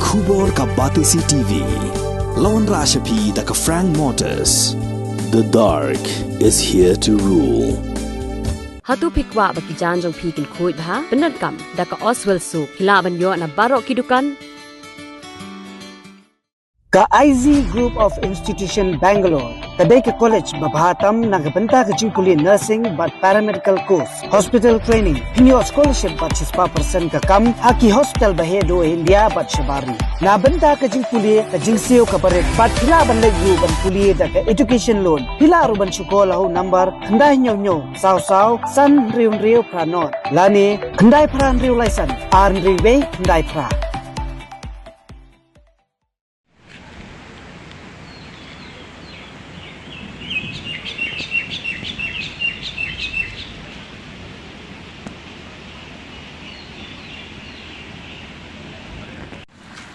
Kubor ka Batisi TV. Lawan Rashapi da ka Frank Motors. The dark is here to rule. Hatu pikwa baki janjong pikin kuit ha penat kam da ka Oswell Soup hilaban yo na barok kidukan Ka IZ Group of Institution Bangalore Kadai ke college babhatam nagabanta ka jingkuli nursing but paramedical course hospital training hinyo scholarship but 6% ka kam haki hospital bahedo India but shabari na banta ka jingkuli ka jingseo ka paret but hila ban legu ban kuli da ka education loan hila ruban shukola ho number khandai nyo saw san riu pranot lani khandai pran riu license arn riwe khandai pra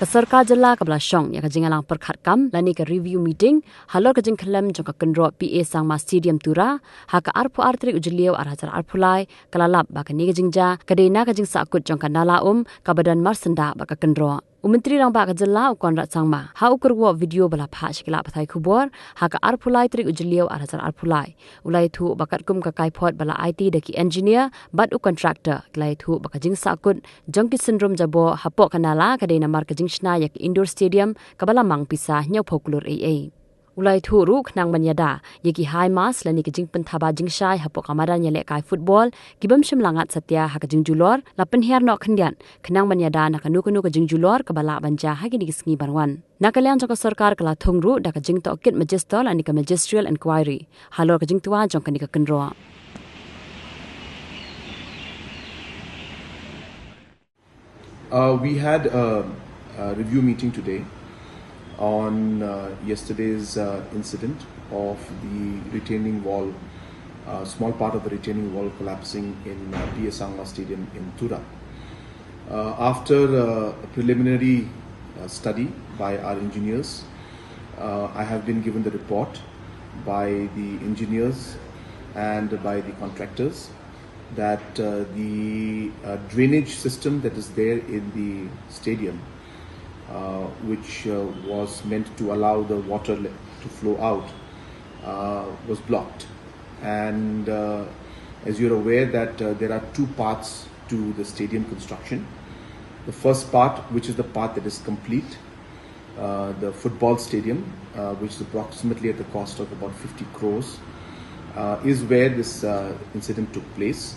ka sarkar jala ka bla shong ya ka jingalang perkhat kam lani ka review meeting halor ka Pynkhyllem jong ka Kynroh PA Sangma stadium tura ha ka arpu artrik ujliau arhajar arpulai kalalap ba ka ni ka jingja ka deina ka Jingsahkut jong ka nala ka badan marsenda ba ka Kynroh Umentri rang ba ka jala ukon rat Sangma ha ukurwo video bala pha shikila pathai khubor ha ka arpulai trik ujliau arhajar arpulai ulai thu bakat kum ka kaipot bala IT daki engineer but u contractor klai thu ba ka Jingsahkut jong ki syndrome jabo hapo kanala ka deina mar ka Shna yak indoor stadium kabala mang pisa nyau phokulur AA ulai thu ruk nang manyada yeki high mass lani ki jingpan thaba jingshai hapo kamara nyale kai football kibam shim langat satya ha ka jingjulor lapen her no khandyan khnang manyada na kanu ka jingjulor kabala banja ha ki gisngi barwan nakalyang jong sarkar kala thongru da ka jingto kit magistrate ani ka magisterial inquiry halor ka jingtwa jong ka ni ka Kynroh We had a review meeting today on yesterday's incident of the retaining wall, small part of the retaining wall collapsing in PA Sangma Stadium in Tura. After a preliminary study by our engineers, I have been given the report by the engineers and by the contractors that the drainage system that is there in the stadium which was meant to allow the water to flow out was blocked and as you're aware that there are two parts to the stadium construction. The first part, which is the part that is complete, the football stadium which is approximately at the cost of about 50 crores is where this incident took place.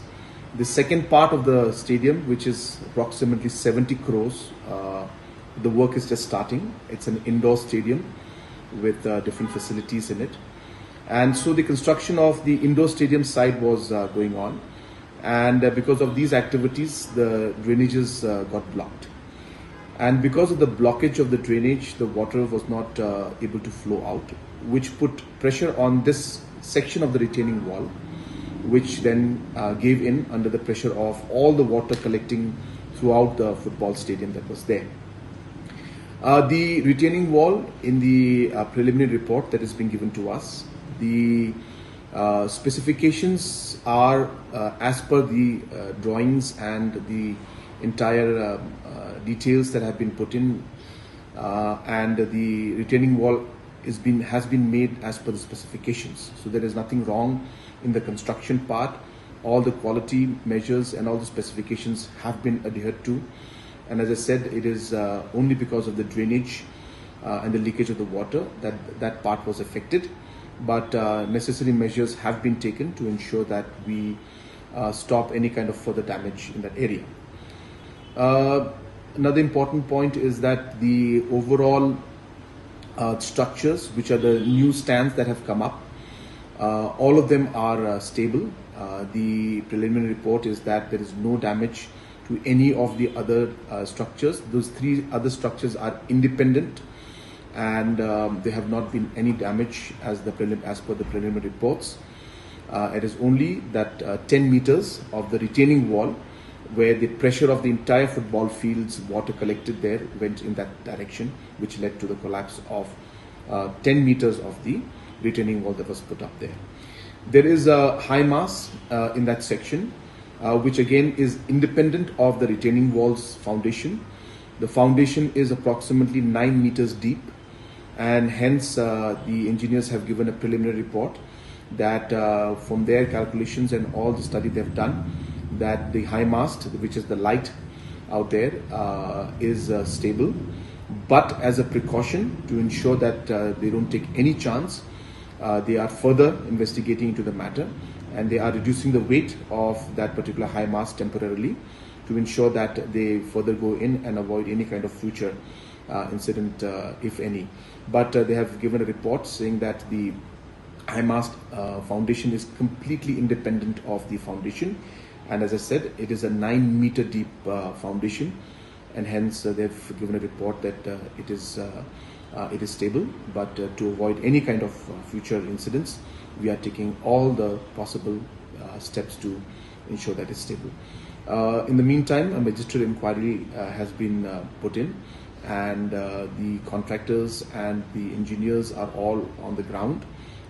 The second part of the stadium, which is approximately 70 crores, the work is just starting. It's an indoor stadium with different facilities in it. And so the construction of the indoor stadium side was going on. And because of these activities, the drainages got blocked. And because of the blockage of the drainage, the water was not able to flow out, which put pressure on this section of the retaining wall, which then gave in under the pressure of all the water collecting throughout the football stadium that was there. The retaining wall in the preliminary report that has been given to us, the specifications are as per the drawings and the entire details that have been put in and the retaining wall has been made as per the specifications. So there is nothing wrong in the construction part. All the quality measures and all the specifications have been adhered to. And as I said, it is only because of the drainage and the leakage of the water that part was affected. But necessary measures have been taken to ensure that we stop any kind of further damage in that area. Another important point is that the overall structures, which are the new stands that have come up, all of them are stable. The preliminary report is that there is no damage to any of the other structures. Those three other structures are independent and there have not been any damage as per the preliminary reports. It is only that 10 meters of the retaining wall where the pressure of the entire football field's water collected there went in that direction, which led to the collapse of 10 meters of the retaining wall that was put up there. There is a high mass in that section which again is independent of the retaining wall's foundation The foundation is approximately 9 meters deep, and hence the engineers have given a preliminary report that from their calculations and all the study they've done, that the high mast, which is the light out there, is stable. But as a precaution to ensure that they don't take any chance, they are further investigating into the matter, and they are reducing the weight of that particular high mast temporarily to ensure that they further go in and avoid any kind of future incident, if any. But they have given a report saying that the high mast foundation is completely independent of the foundation, and as I said, it is a 9 meter deep foundation, and hence they've given a report that it is stable. But to avoid any kind of future incidents, we are taking all the possible steps to ensure that it's stable. In the meantime, a magistrate inquiry has been put in, and the contractors and the engineers are all on the ground,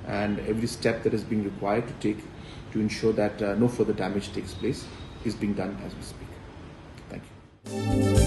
and every step that is being required to take to ensure that no further damage takes place is being done as we speak. Thank you.